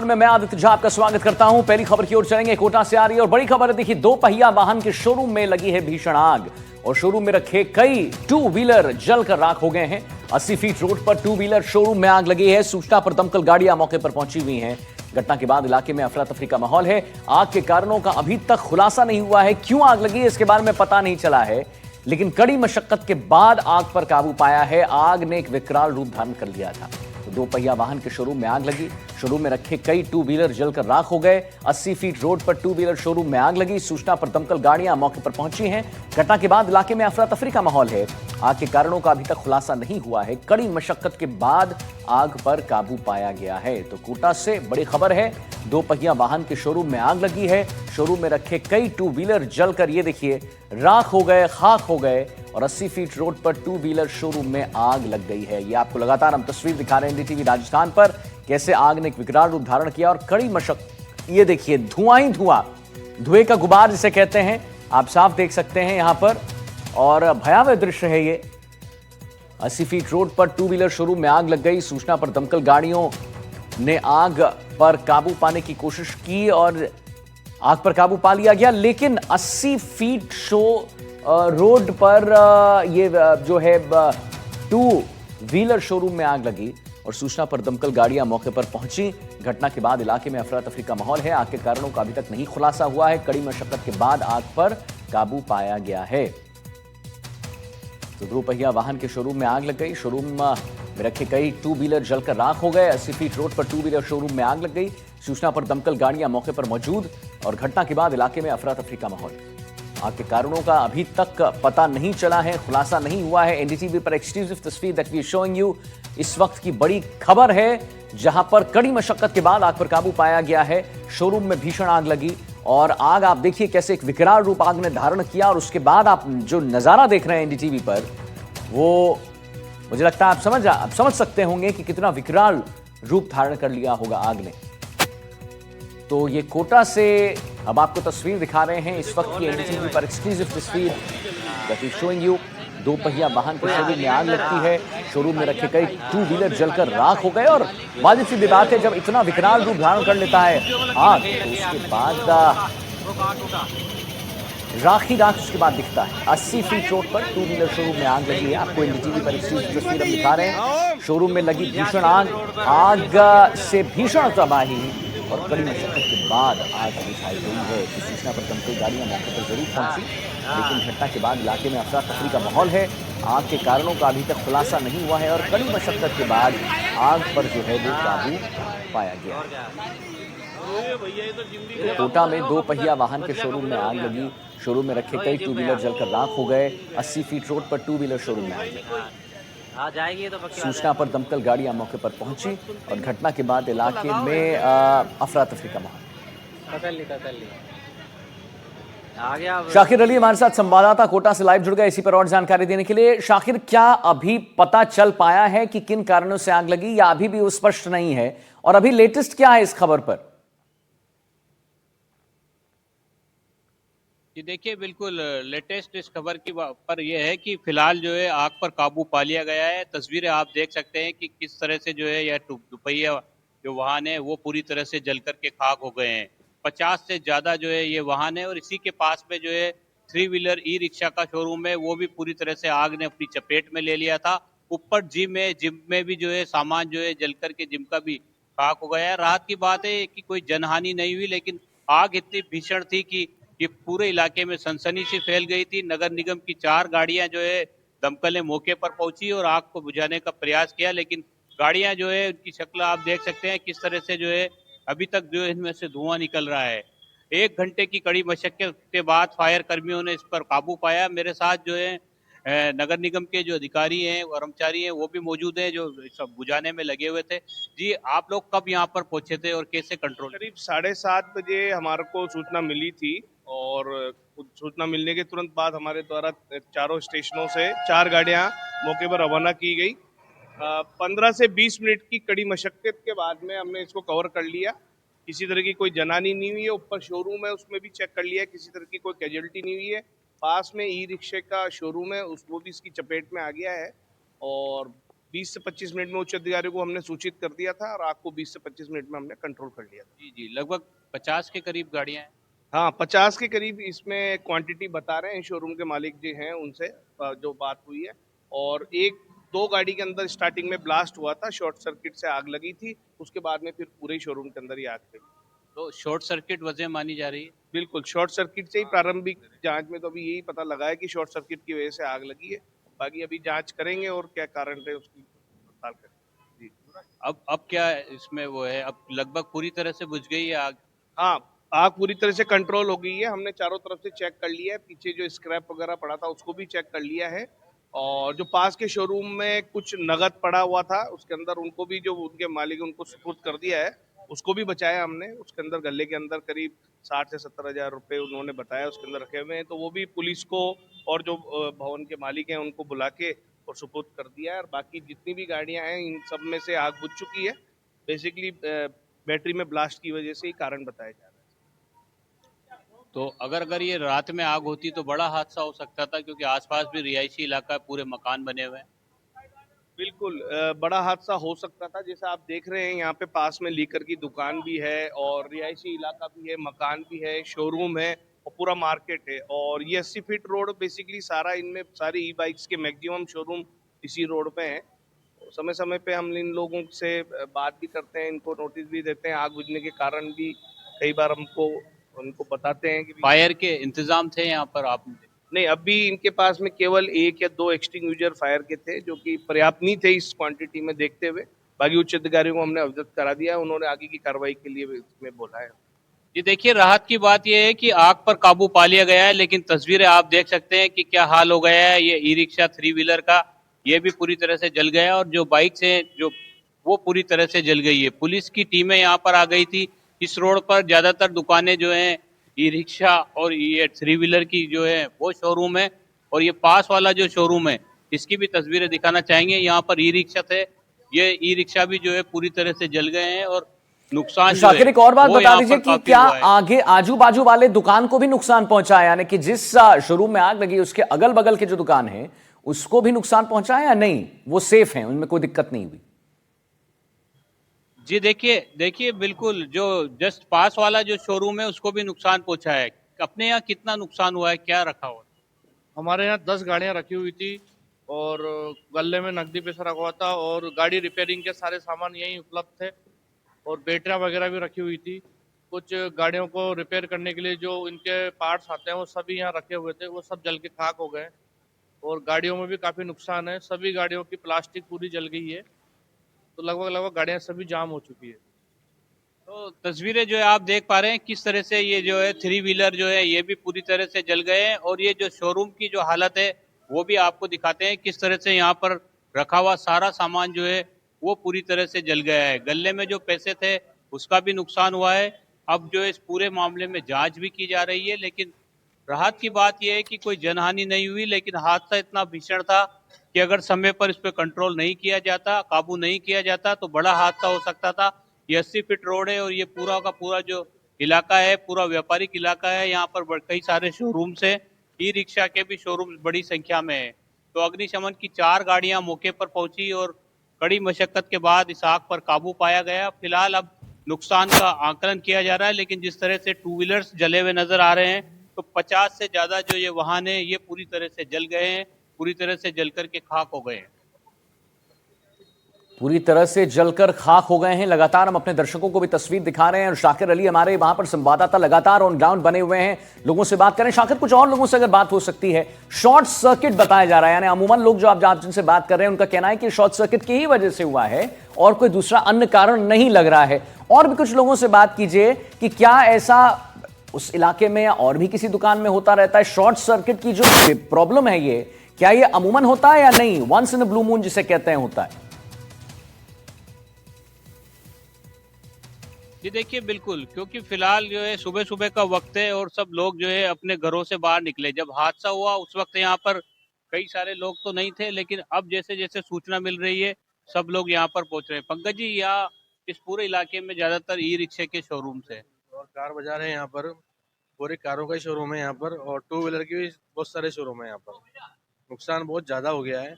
मैं आदित्य झा आपका स्वागत करता हूं। पहली खबर की ओर चलेंगे। कोटा से आ रही है और बड़ी खबर है। देखिए, दो पहिया वाहन के शोरूम में लगी है भीषण आग और शोरूम में रखे कई टू व्हीलर जलकर राख हो गए हैं। 80 फीट रोड पर टू व्हीलर शोरूम में आग लगी है। सूचना पर दमकल गाड़ियां मौके पर पहुंची हुई हैं। घटना के बाद इलाके में अफरा तफरी का माहौल है। आग के कारणों का अभी तक खुलासा नहीं हुआ है। क्यों आग लगी इसके बारे में पता नहीं चला है, लेकिन कड़ी मशक्कत के बाद आग पर काबू पाया है। आग ने एक विकराल रूप धारण कर लिया था। तो दो पहिया वाहन के शोरूम में आग लगी। शोरूम में रखे कई टू व्हीलर जलकर राख हो गए। 80 फीट रोड पर टू व्हीलर शोरूम में आग लगी। सूचना पर दमकल गाड़ियां मौके पर पहुंची हैं। घटना के बाद इलाके में अफरा तफरी का माहौल है। आग के कारणों का अभी तक खुलासा नहीं हुआ है। कड़ी मशक्कत के बाद आग पर काबू पाया गया है। तो कोटा से बड़ी खबर है। दो पहिया वाहन के शोरूम में आग लगी है। शोरूम में रखे कई टू व्हीलर जलकर ये देखिए राख हो गए, खाक हो गए और 80 फीट रोड पर टू व्हीलर शोरूम में आग लग गई है। ये आपको लगातार हम तस्वीर दिखा रहे हैं एनडीटीवी राजस्थान पर, कैसे आग ने एक विकराल रूप धारण किया और कड़ी मशक्कत। ये देखिए धुआं ही धुआं, धुएं का गुबार जिसे कहते हैं, आप साफ देख सकते हैं यहां पर। और भयावह दृश्य है ये। 80 फीट रोड पर टू व्हीलर शोरूम में आग लग गई। सूचना पर दमकल गाड़ियों ने आग पर काबू पाने की कोशिश की और आग पर काबू पा लिया गया। लेकिन 80 फीट रोड पर ये जो है टू व्हीलर शोरूम में आग लगी और सूचना पर दमकल गाड़ियां मौके पर पहुंची। घटना के बाद इलाके में अफरा तफरी का माहौल है। आग के कारणों का अभी तक नहीं खुलासा हुआ है। कड़ी मशक्कत के बाद आग पर काबू पाया गया है। तो दो पहिया वाहन के शोरूम में आग लग गई। शोरूम में रखे कई टू व्हीलर जलकर राख हो गए। 80 फीट रोड पर टू व्हीलर शोरूम में आग लग गई। सूचना पर दमकल गाड़ियां मौके पर मौजूद और घटना के बाद इलाके में अफरा तफरी का माहौल। आग के कारणों का अभी तक पता नहीं चला है, खुलासा नहीं हुआ है। एनडीटीवी पर एक्सक्लूसिव तस्वीर दैट वी शोइंग यू इस वक्त की बड़ी खबर है, जहां पर कड़ी मशक्कत के बाद आग पर काबू पाया गया है। शोरूम में भीषण आग लगी और आग आप देखिए कैसे एक विकराल रूप आग ने धारण किया और उसके बाद आप जो नजारा देख रहे हैं एनडीटीवी पर, वो मुझे लगता है आप समझ सकते होंगे कि कितना विकराल रूप धारण कर लिया होगा आग ने। तो ये कोटा से अब आपको तस्वीर दिखा रहे हैं इस वक्त की एनडीटीवी पर एक्सक्लूसिव तस्वीर दैट इज शोइंग यू। दो पहिया वाहन के शोरूम में आग लगती है। शोरूम में रखे कई टू व्हीलर जलकर राख हो गए और वाजिब सी बात है, जब इतना विकराल रूप धारण कर लेता है आग तो उसके बाद राख ही राख उसके बाद दिखता है। 80 फीट रोड पर टू व्हीलर शोरूम में आग लगी है। आपको एनडीटीवी पर एक्सक्लूसिव तस्वीर हम दिखा रहे हैं। शोरूम में लगी भीषण आग से भीषण तबाही और कड़ी मशक्कत के बाद आग बुझाई गई है। इस सूचना पर दमकल गाड़ियां मौके पर जरूर पहुंची, लेकिन घटना के बाद इलाके में अफरा तफरी का माहौल है। आग के कारणों का अभी तक खुलासा नहीं हुआ है और कड़ी मशक्कत के बाद आग पर जो है वो काबू पाया गया। कोटा में दो पहिया वाहन के शोरूम में आग लगी। शोरूम में रखे कई टू व्हीलर जलकर राख हो गए। 80 फीट रोड पर टू व्हीलर शोरूम में आग लगी। सूचना पर दमकल गाड़ियां मौके पर पहुंची और घटना के बाद इलाके में अफरा तफरी का माहौल। शाकिर अली हमारे साथ संवाददाता कोटा से लाइव जुड़ गए इसी पर और जानकारी देने के लिए। शाकिर, क्या अभी पता चल पाया है कि किन कारणों से आग लगी या अभी भी वो स्पष्ट नहीं है, और अभी लेटेस्ट क्या है इस खबर पर? जी देखिए, बिल्कुल लेटेस्ट इस खबर की पर यह है कि फिलहाल जो है आग पर काबू पा लिया गया है। तस्वीरें आप देख सकते हैं कि किस तरह से जो है यह दुपहिया जो वाहन है वो पूरी तरह से जल करके खाक हो गए हैं। 50 से ज्यादा जो है ये वाहन है और इसी के पास में जो है थ्री व्हीलर ई रिक्शा का शोरूम है, वो भी पूरी तरह से आग ने अपनी चपेट में ले लिया था। ऊपर जिम में भी जो है सामान जो है जल करके जिम का भी खाक हो गया है। राहत की बात है कि कोई जनहानि नहीं हुई, लेकिन आग इतनी भीषण थी कि ये पूरे इलाके में सनसनी सी फैल गई थी। नगर निगम की 4 गाड़ियां जो है दमकल ने मौके पर पहुंची और आग को बुझाने का प्रयास किया, लेकिन गाड़ियां जो है उनकी शक्ल आप देख सकते हैं किस तरह से जो है अभी तक जो है इनमें से धुआं निकल रहा है। 1 घंटे की कड़ी मशक्कत के बाद फायर कर्मियों ने इस पर काबू पाया। मेरे साथ जो है नगर निगम के जो अधिकारी हैं, कर्मचारी हैं, वो भी मौजूद हैं जो सब बुझाने में लगे हुए थे। जी, आप लोग कब यहाँ पर पहुंचे थे और कैसे कंट्रोल? करीब 7:30 बजे हमारे को सूचना मिली थी और सूचना मिलने के तुरंत बाद हमारे द्वारा चारों स्टेशनों से 4 गाड़ियां मौके पर रवाना की गई। 15 से 20 मिनट की कड़ी मशक्कत के बाद में हमने इसको कवर कर लिया। किसी तरह की कोई जनानी नहीं हुई है। ऊपर शोरूम है उसमें भी चेक कर लिया है, किसी तरह की कोई कैजुअलिटी नहीं हुई है। पास में ई रिक्शे का शोरूम है, वो भी इसकी चपेट में आ गया है और 20 से 25 मिनट में उच्च अधिकारियों को हमने सूचित कर दिया था और आग को 20 से 25 मिनट में हमने कंट्रोल कर लिया था। जी जी, लगभग 50 के करीब गाड़ियां हैं। हाँ, 50 के करीब इसमें क्वांटिटी बता रहे हैं शोरूम के मालिक जी हैं उनसे जो बात हुई है। और एक दो गाड़ी के अंदर स्टार्टिंग में ब्लास्ट हुआ था, शॉर्ट सर्किट से आग लगी थी, उसके बाद में फिर पूरे ही शोरूम के अंदर ही आग लगी। तो शॉर्ट सर्किट वजह मानी जा रही है। बिल्कुल, शॉर्ट सर्किट से ही प्रारंभिक जांच में तो अभी यही पता लगा है कि शॉर्ट सर्किट की वजह से आग लगी है। बाकी अभी जांच करेंगे और क्या कारण रहे उसकी पड़ताल करेंगे। जी। अब क्या इसमें वो है, अब लगभग पूरी तरह से बुझ गई है आग। हाँ, आग पूरी तरह से कंट्रोल हो गई है। हमने चारों तरफ से चेक कर लिया है, पीछे जो स्क्रैप वगैरह पड़ा था उसको भी चेक कर लिया है। और जो पास के शोरूम में कुछ नगद पड़ा हुआ था उसके अंदर उनको भी जो उनके मालिक उनको सुपुर्द कर दिया है, उसको भी बचाया हमने। उसके अंदर गले के अंदर करीब 60 से 70 हजार रुपए उन्होंने बताया उसके अंदर रखे हुए हैं, तो वो भी पुलिस को और जो भवन के मालिक हैं उनको बुला के और सुपुर्द कर दिया है। और बाकी जितनी भी गाड़ियां हैं इन सब में से आग बुझ चुकी है। बेसिकली बैटरी में ब्लास्ट की वजह से ही कारण बताया जा रहा है। तो अगर ये रात में आग होती तो बड़ा हादसा हो सकता था, क्योंकि आसपास भी रिहायशी इलाका है, पूरे मकान बने हुए हैं। बिल्कुल बड़ा हादसा हो सकता था। जैसे आप देख रहे हैं यहाँ पे पास में लीकर की दुकान भी है और रिहायशी इलाका भी है, मकान भी है, शोरूम है और पूरा मार्केट है। और ये 80 फीट रोड बेसिकली सारा, इनमें सारी ई बाइक्स के मैक्सिमम शोरूम इसी रोड पे हैं। समय समय पे हम इन लोगों से बात भी करते हैं, इनको नोटिस भी देते हैं, आग बुझने के कारण भी कई बार हमको उनको बताते हैं कि फायर के इंतजाम थे यहाँ पर आप। नहीं, अभी इनके पास में केवल एक या दो एक्सटिंग्विशर फायर के थे जो कि पर्याप्त नहीं थे इस क्वांटिटी में देखते हुए। बाकी उच्च अधिकारियों को हमने अवगत करा दिया, उन्होंने आगे की कार्रवाई के लिए इसमें बोला है। जी देखिए, राहत की बात यह है कि आग पर काबू पा लिया गया है, लेकिन तस्वीरें आप देख सकते हैं कि क्या हाल हो गया है। ये ई रिक्शा 3 व्हीलर का, ये भी पूरी तरह से जल गया, और जो बाइक्स हैं जो वो पूरी तरह से जल गई है। पुलिस की टीमें यहाँ पर आ गई थी। इस रोड पर ज्यादातर दुकानें जो हैं ई रिक्शा और ये 3 व्हीलर की जो है वो शोरूम है। और ये पास वाला जो शोरूम है इसकी भी तस्वीरें दिखाना चाहेंगे। यहाँ पर ई रिक्शा थे, ये ई रिक्शा भी जो है पूरी तरह से जल गए हैं, और नुकसान जो शाकिर है एक और बात वो बता यहाँ दीजिए पर कि काफी क्या हुआ है। आगे आजू बाजू वाले दुकान को भी नुकसान पहुंचा है, यानी कि जिस शोरूम में आग लगी उसके अगल बगल के जो दुकान है उसको भी नुकसान पहुंचा है या नहीं, वो सेफ हैं, उनमें कोई दिक्कत नहीं हुई? जी देखिए देखिए, बिल्कुल जो जस्ट पास वाला जो शोरूम है उसको भी नुकसान पहुंचा है। अपने यहाँ कितना नुकसान हुआ है, क्या रखा हुआ है? हमारे यहाँ 10 गाड़ियाँ रखी हुई थी और गले में नकदी पैसा रखा हुआ था और गाड़ी रिपेयरिंग के सारे सामान यहीं उपलब्ध थे और बैटरियाँ वगैरह भी रखी हुई थी। कुछ गाड़ियों को रिपेयर करने के लिए जो इनके पार्ट्स आते हैं वो सभी यहाँ रखे हुए थे, वो सब जल के खाक हो गए और गाड़ियों में भी काफ़ी नुकसान है। सभी गाड़ियों की प्लास्टिक पूरी जल गई है, तो लगभग लगभग गाड़ियाँ सभी जाम हो चुकी है। तो तस्वीरें जो है आप देख पा रहे हैं किस तरह से ये जो है 3 व्हीलर जो है ये भी पूरी तरह से जल गए हैं, और ये जो शोरूम की जो हालत है वो भी आपको दिखाते हैं किस तरह से यहाँ पर रखा हुआ सारा सामान जो है वो पूरी तरह से जल गया है। गले में जो पैसे थे उसका भी नुकसान हुआ है। अब जो है इस पूरे मामले में जांच भी की जा रही है, लेकिन राहत की बात यह है कि कोई जनहानि नहीं हुई, लेकिन हादसा इतना भीषण था कि अगर समय पर इस पर कंट्रोल नहीं किया जाता, काबू नहीं किया जाता, तो बड़ा हादसा हो सकता था। ये 80 फीट रोड है और ये पूरा का पूरा जो इलाका है पूरा व्यापारिक इलाका है। यहाँ पर कई सारे शोरूम्स है, ई रिक्शा के भी शोरूम बड़ी संख्या में है। तो अग्निशमन की 4 गाड़ियां मौके पर पहुंची और कड़ी मशक्कत के बाद इस आग पर काबू पाया गया। फिलहाल अब नुकसान का आकलन किया जा रहा है, लेकिन जिस तरह से 2 व्हीलर्स जले हुए नजर आ रहे हैं, तो 50 से ज्यादा जो ये वाहन है ये पूरी तरह से जल गए हैं, पूरी तरह से जल करके खाक हो गए हैं। पूरी तरह से जलकर खाक हो गए हैं। लगातार हम अपने दर्शकों को भी तस्वीर दिखा रहे हैं और शाकिर अली हमारे वहां पर संवाददाता लगातार ऑन ग्राउंड बने हुए हैं, लोगों से बात करें। शाकिर, कुछ और लोगों से अगर बात हो सकती है, शॉर्ट सर्किट बताया जा रहा है, यानी अमूमन लोग जो आप जिनसे बात कर रहे हैं उनका कहना है कि शॉर्ट सर्किट की ही वजह से हुआ है और कोई दूसरा अन्य कारण नहीं लग रहा है। और भी कुछ लोगों से बात कीजिए कि क्या ऐसा उस इलाके में या और भी किसी दुकान में होता रहता है? शॉर्ट सर्किट की जो प्रॉब्लम है ये, क्या ये अमूमन होता है या नहीं, once in a blue moon जिसे कहते हैं, होता है? जी देखिए, बिल्कुल, क्योंकि फिलहाल जो है सुबह सुबह का वक्त है और सब लोग जो है अपने घरों से बाहर निकले। जब हादसा हुआ उस वक्त यहाँ पर कई सारे लोग तो नहीं थे, लेकिन अब जैसे जैसे सूचना मिल रही है सब लोग यहाँ पर पहुंच रहे हैं। पंकज जी, यहाँ इस पूरे इलाके में ज्यादातर ई रिक्शे के शोरूम है। और कार बाजार है यहाँ पर, पूरे कारों का ही शोरूम है यहाँ पर और 2 व्हीलर के भी बहुत सारे शोरूम है यहाँ पर। नुकसान बहुत ज़्यादा हो गया है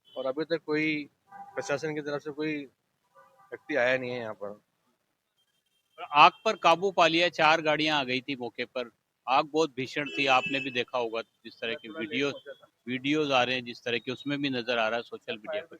और अभी तक कोई प्रशासन की तरफ से कोई व्यक्ति आया नहीं है यहाँ पर। आग पर काबू पा लिया, 4 गाड़ियां आ गई थी मौके पर। आग बहुत भीषण थी, आपने भी देखा होगा जिस तरह की वीडियोज आ रहे हैं, जिस तरह के उसमें भी नजर आ रहा है सोशल मीडिया पर।